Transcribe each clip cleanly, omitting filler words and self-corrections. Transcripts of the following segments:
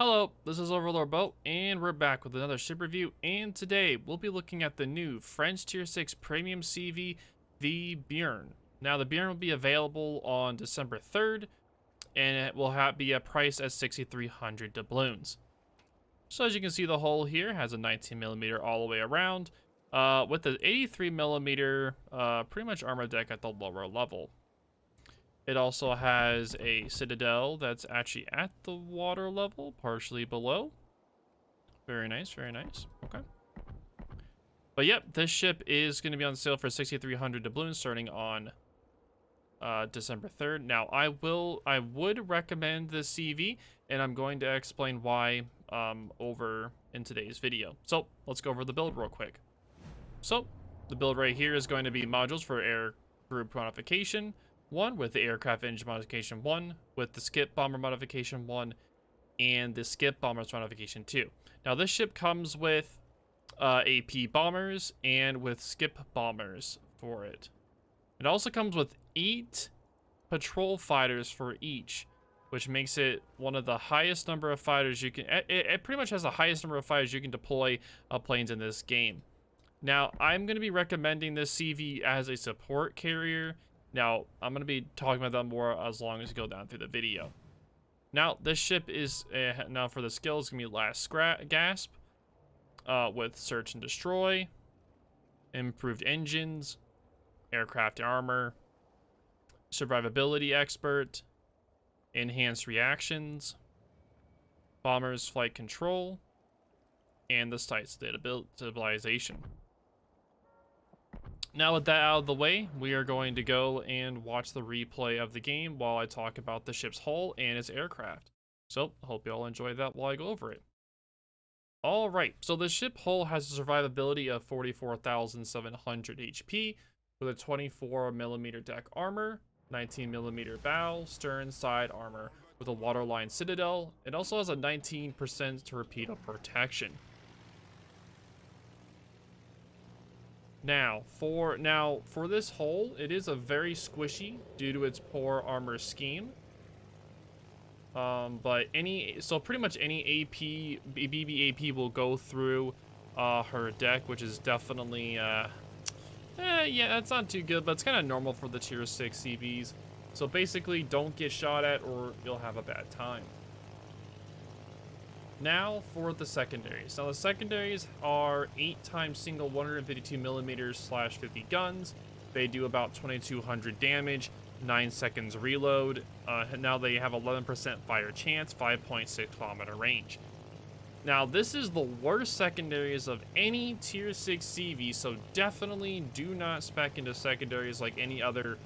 Hello, this is OverlordBou, and we're back with another ship review, and today we'll be looking at the new French Tier 6 Premium CV, the Bearn. Now, the Bearn will be available on December 3rd, and it will be a price at 6,300 doubloons. So as you can see, the hull here has a 19mm all the way around, with the 83mm pretty much armor deck at the lower level. It also has a citadel that's actually at the water level, partially below. Very nice, very nice. Okay. But yep, this ship is going to be on sale for 6,300 doubloons starting on December 3rd. Now, I would recommend this CV, and I'm going to explain why over in today's video. So let's go over the build real quick. So the build right here is going to be modules for air group modification 1, with the aircraft engine modification 1, with the skip bomber modification 1, and the skip bombers modification 2. Now this ship comes with AP bombers and with skip bombers for it. It also comes with 8 patrol fighters for each, which makes it one of the highest number of fighters you can. It pretty much has the highest number of fighters you can deploy planes in this game. Now I'm going to be recommending this CV as a support carrier. Now, I'm going to be talking about that more as long as we go down through the video. Now, this ship is, now for the skills, it's going to be Last Gasp, with Search and Destroy, Improved Engines, Aircraft Armor, Survivability Expert, Enhanced Reactions, Bomber's Flight Control, and the Sight Stabilization. Now with that out of the way, we are going to go and watch the replay of the game while I talk about the ship's hull and its aircraft. So, hope you all enjoy that while I go over it. Alright, so the ship hull has a survivability of 44,700 HP with a 24mm deck armor, 19mm bow, stern, side armor with a waterline citadel. It also has a 19% torpedo protection. Now for this hull, it is a very squishy due to its poor armor scheme. But pretty much any BB AP will go through her deck, which is definitely yeah, that's not too good, but it's kind of normal for the tier 6 CVs. So basically, don't get shot at or you'll have a bad time. Now for the secondaries. Now the secondaries are 8x single 152mm/50 guns. They do about 2200 damage, 9 seconds reload. Now they have 11% fire chance, 5.6 kilometer range. Now this is the worst secondaries of any tier 6 CV, so definitely do not spec into secondaries like any other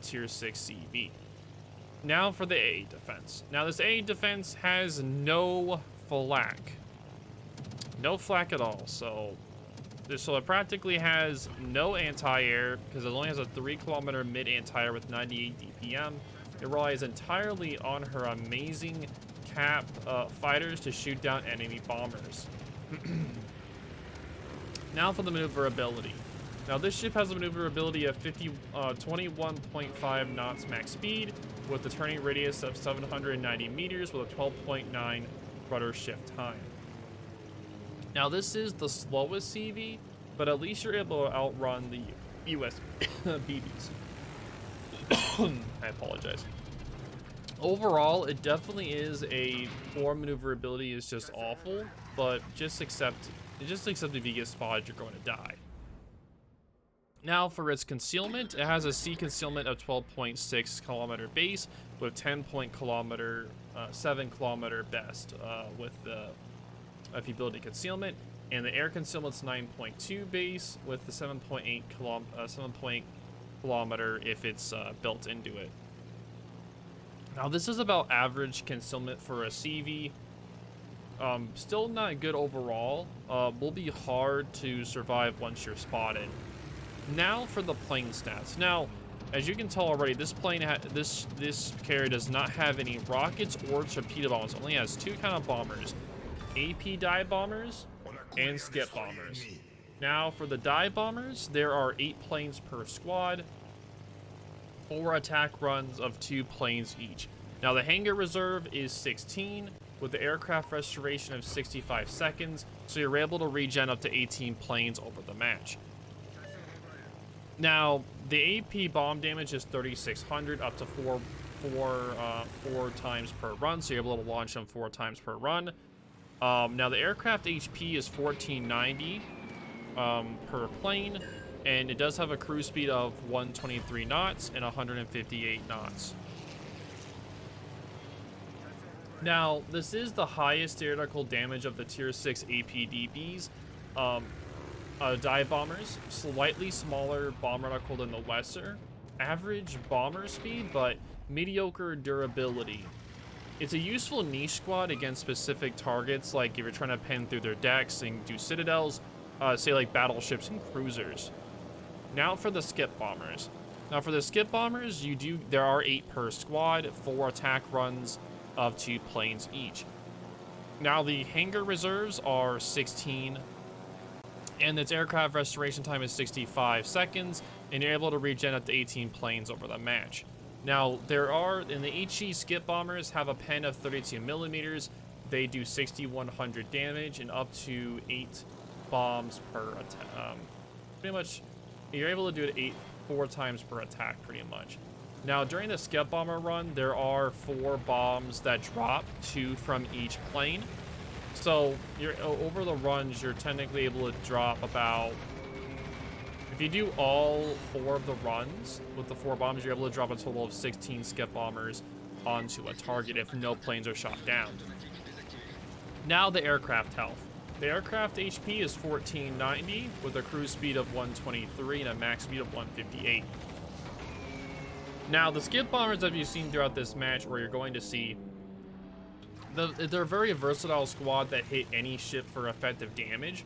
tier 6 CV. Now for the AA defense. Now this AA defense has no flak. No flak at all, so it practically has no anti-air because it only has a 3-kilometer mid anti-air with 98 DPM. It relies entirely on her amazing cap fighters to shoot down enemy bombers. Now for the maneuverability. Now this ship has a maneuverability of 21.5 knots max speed with a turning radius of 790 meters with a 12.9 rudder shift time. Now this is the slowest CV, but at least you're able to outrun the US BBs. I apologize. Overall, it definitely is a poor maneuverability is just awful, but just accept if you get spotted, you're going to die. Now for its concealment, it has a sea concealment of 12.6 kilometer base with 7 kilometer best with the ability concealment, and the air concealment's 9.2 base with the 7.8 kilometer if it's built into it. Now this is about average concealment for a CV. Still not good overall. Will be hard to survive once you're spotted. Now for the plane stats. Now, as you can tell already, this plane this carrier does not have any rockets or torpedo bombs. It only has 2 kind of bombers: AP dive bombers and skip bombers. Now for the dive bombers, there are 8 planes per squad, 4 attack runs of 2 planes each. Now the hangar reserve is 16, with the aircraft restoration of 65 seconds, so you're able to regen up to 18 planes over the match. Now, the AP bomb damage is 3,600 up to four times per run, so you're able to launch them 4 times per run. Now, the aircraft HP is 1490 per plane, and it does have a cruise speed of 123 knots and 158 knots. Now, this is the highest theoretical damage of the Tier 6 APDBs. Dive bombers, slightly smaller bomb reticle than the lesser, average bomber speed, but mediocre durability. It's a useful niche squad against specific targets, like if you're trying to pen through their decks and do citadels, say like battleships and cruisers. Now for the skip bombers. Now for the skip bombers, there are 8 per squad, 4 attack runs of 2 planes each. Now the hangar reserves are 16, and its aircraft restoration time is 65 seconds, and you're able to regen up to 18 planes over the match. Now, in the HE skip bombers have a pen of 32 millimeters. They do 6,100 damage and up to 8 bombs per attack. Pretty much, you're able to do it 4 times per attack, pretty much. Now, during the skip bomber run, there are 4 bombs that drop, 2 from each plane. So, over the runs, you're technically able to drop about... If you do all 4 of the runs with the 4 bombs, you're able to drop a total of 16 skip bombers onto a target if no planes are shot down. Now the aircraft health. The aircraft HP is 1490 with a cruise speed of 123 and a max speed of 158. Now the skip bombers that you've seen throughout this match, where you're going to see, they're a very versatile squad that hit any ship for effective damage,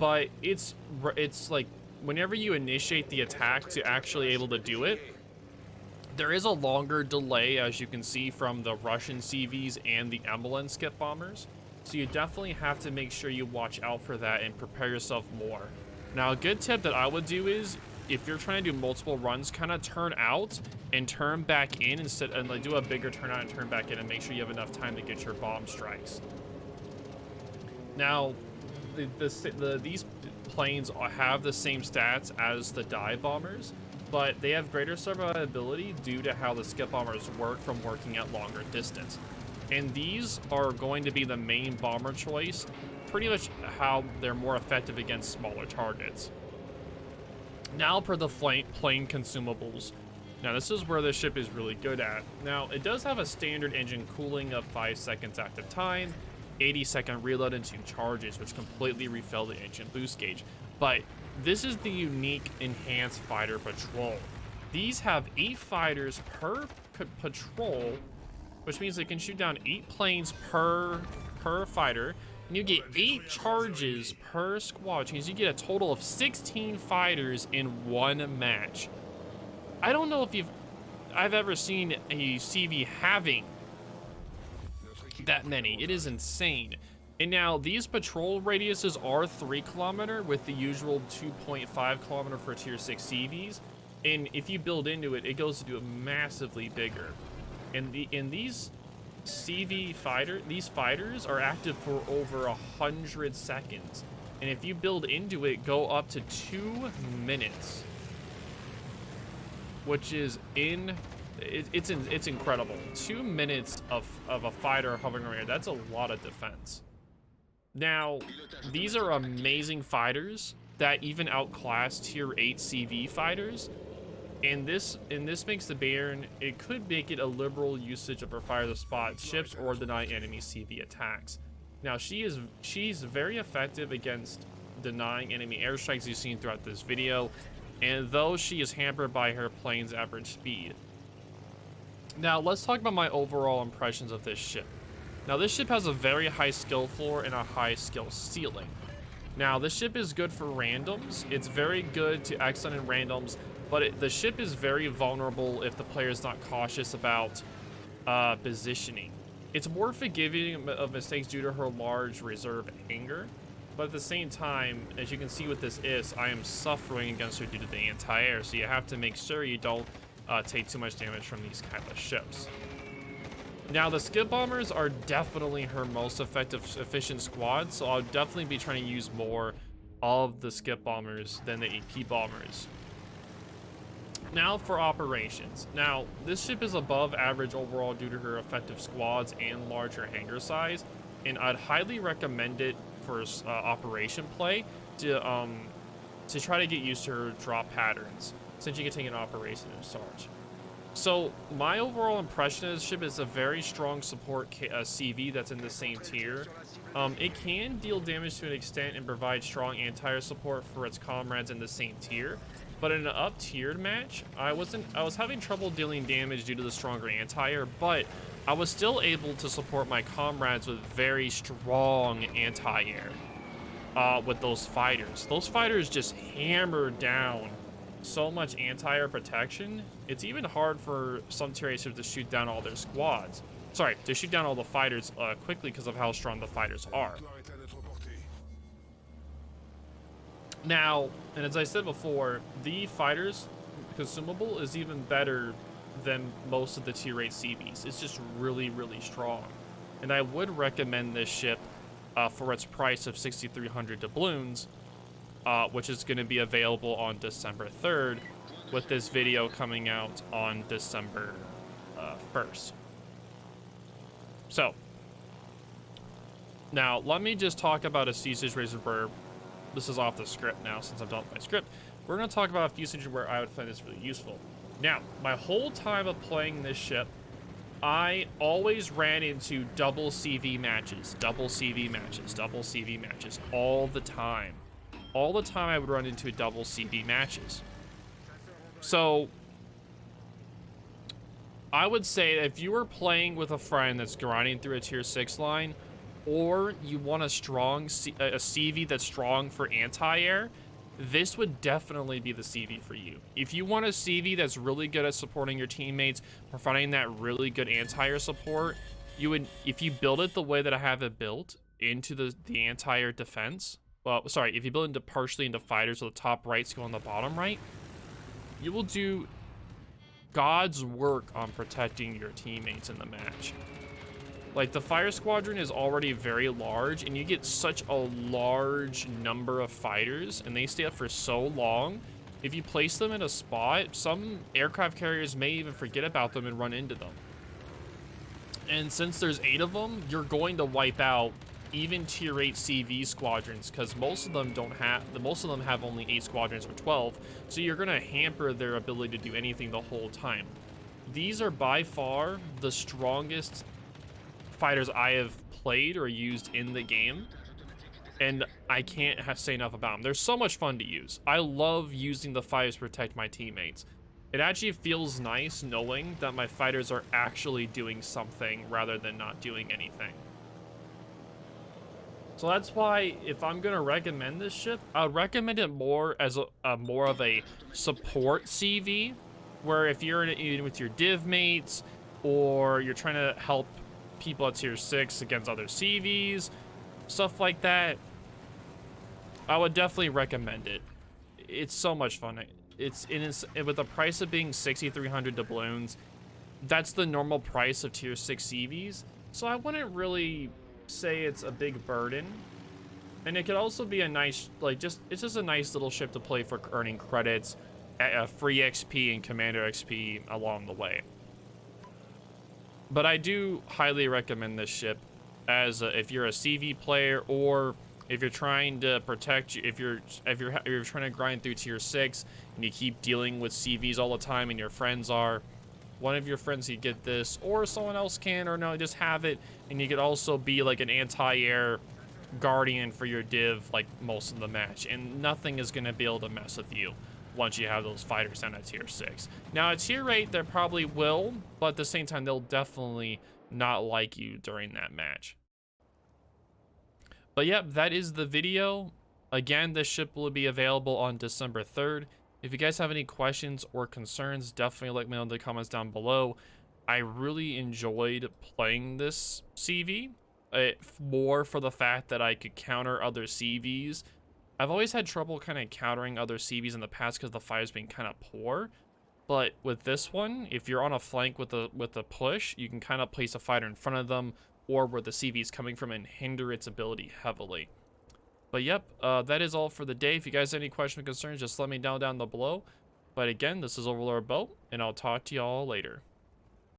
but it's like, whenever you initiate the attack to actually able to do it, there is a longer delay, as you can see from the Russian CVs and the Emblem skip bombers. So you definitely have to make sure you watch out for that and prepare yourself more. Now, a good tip that I would do is, if you're trying to do multiple runs, kind of turn out and turn back in instead, and like do a bigger turnout and turn back in, and make sure you have enough time to get your bomb strikes. Now, these planes have the same stats as the dive bombers, but they have greater survivability due to how the skip bombers work from working at longer distance. And these are going to be the main bomber choice, pretty much how they're more effective against smaller targets. Now for the plane consumables. Now this is where the ship is really good at. Now it does have a standard engine cooling of 5 seconds active time, 80-second reload, and 2 charges, which completely refill the engine boost gauge. But this is the unique enhanced fighter patrol. These have 8 fighters per patrol, which means they can shoot down 8 planes per fighter, and you get 8 charges per squad, which means you get a total of 16 fighters in 1 match. I don't know if I've ever seen a CV having that many. It is insane. And now these patrol radiuses are 3 km with the usual 2.5 km for tier 6 CVs, and if you build into it, it goes to do massively bigger. And these fighters are active for over 100 seconds, and if you build into it, go up to 2 minutes, which is it's incredible. 2 minutes of a fighter hovering around here, that's a lot of defense. Now, these are amazing fighters that even outclass tier 8 CV fighters. And this makes the Bearn, it could make it a liberal usage of her fire to spot ships or deny enemy CV attacks. Now, she's very effective against denying enemy airstrikes you've seen throughout this video, and though she is hampered by her plane's average speed. Now, let's talk about my overall impressions of this ship. Now, this ship has a very high skill floor and a high skill ceiling. Now, this ship is good for randoms. It's very good to excellent in randoms, but the ship is very vulnerable if the player is not cautious about positioning. It's more forgiving of mistakes due to her large reserve hangar, but at the same time, as you can see with this I am suffering against her due to the anti-air, so you have to make sure you don't take too much damage from these kind of ships. Now, the skip bombers are definitely her most efficient squad, so I'll definitely be trying to use more of the skip bombers than the AP bombers. Now for operations. Now, this ship is above average overall due to her effective squads and larger hangar size, and I'd highly recommend it for operation play to try to get used to her drop patterns, since you can take an operation in charge. So my overall impression of this ship is a very strong support CV that's in the same tier. It can deal damage to an extent and provide strong anti-air support for its comrades in the same tier. But in an up-tiered match, I was having trouble dealing damage due to the stronger anti-air, but I was still able to support my comrades with very strong anti-air with those fighters. Those fighters just hammered down so much anti-air protection. It's even hard for some tier 8 ships to shoot down all their squads. Sorry, to shoot down all the fighters quickly because of how strong the fighters are. Now, and as I said before, the fighters consumable is even better than most of the tier 8 CVs. It's just really, really strong. And I would recommend this ship for its price of 6,300 doubloons, which is going to be available on December 3rd, with this video coming out on December 1st. So, now let me just talk about a few situations where this is off the script now, since I've done my script. We're going to talk about a few situations where I would find this really useful. Now, my whole time of playing this ship, I always ran into double CV matches, double CV matches, double CV matches all the time. All the time I would run into double CV matches. So, I would say if you were playing with a friend that's grinding through a tier 6 line, or you want a strong a CV that's strong for anti-air, this would definitely be the CV for you. If you want a CV that's really good at supporting your teammates, providing that really good anti-air support, you would, if you build it the way that I have it built into the anti-air defense, well, sorry, if you build it partially into fighters with the top rights go on the bottom right, you will do God's work on protecting your teammates in the match. Like, the fire squadron is already very large, and you get such a large number of fighters, and they stay up for so long. If you place them in a spot, some aircraft carriers may even forget about them and run into them. And since there's 8 of them, you're going to wipe out even tier 8 CV squadrons, because most of them have only 8 squadrons or 12, so you're going to hamper their ability to do anything the whole time. These are by far the strongest fighters I have played or used in the game, and I can't say enough about them. They're so much fun to use. I love using the fighters to protect my teammates. It actually feels nice knowing that my fighters are actually doing something rather than not doing anything. So that's why, if I'm gonna recommend this ship, I would recommend it more as more of a support CV, where if you're in with your div mates, or you're trying to help people at tier 6 against other CVs, stuff like that, I would definitely recommend it. It's so much fun. It's with the price of being 6,300 doubloons, that's the normal price of tier 6 CVs, so I wouldn't really say it's a big burden. And it could also be a nice, like, it's just a nice little ship to play for earning credits, free XP and commander XP along the way. But I do highly recommend this ship as if you're a CV player, or if you're trying to protect, if you're trying to grind through tier 6 and you keep dealing with CVs all the time, and your friends are, one of your friends could get this, or someone else can, or no, just have it, and you could also be like an anti-air guardian for your div like most of the match, and nothing is going to be able to mess with you once you have those fighters down at tier 6. Now at tier 8, they probably will, but at the same time, they'll definitely not like you during that match. But yep, that is the video. Again, this ship will be available on December 3rd. If you guys have any questions or concerns, definitely let me know in the comments down below. I really enjoyed playing this CV, more for the fact that I could counter other CVs. I've always had trouble kind of countering other CVs in the past because the fire's been kind of poor. But with this one, if you're on a flank with a push, you can kind of place a fighter in front of them or where the CV is coming from and hinder its ability heavily. But yep, that is all for the day. If you guys have any questions or concerns, just let me know down below. But again, this is OverlordBou, and I'll talk to y'all later.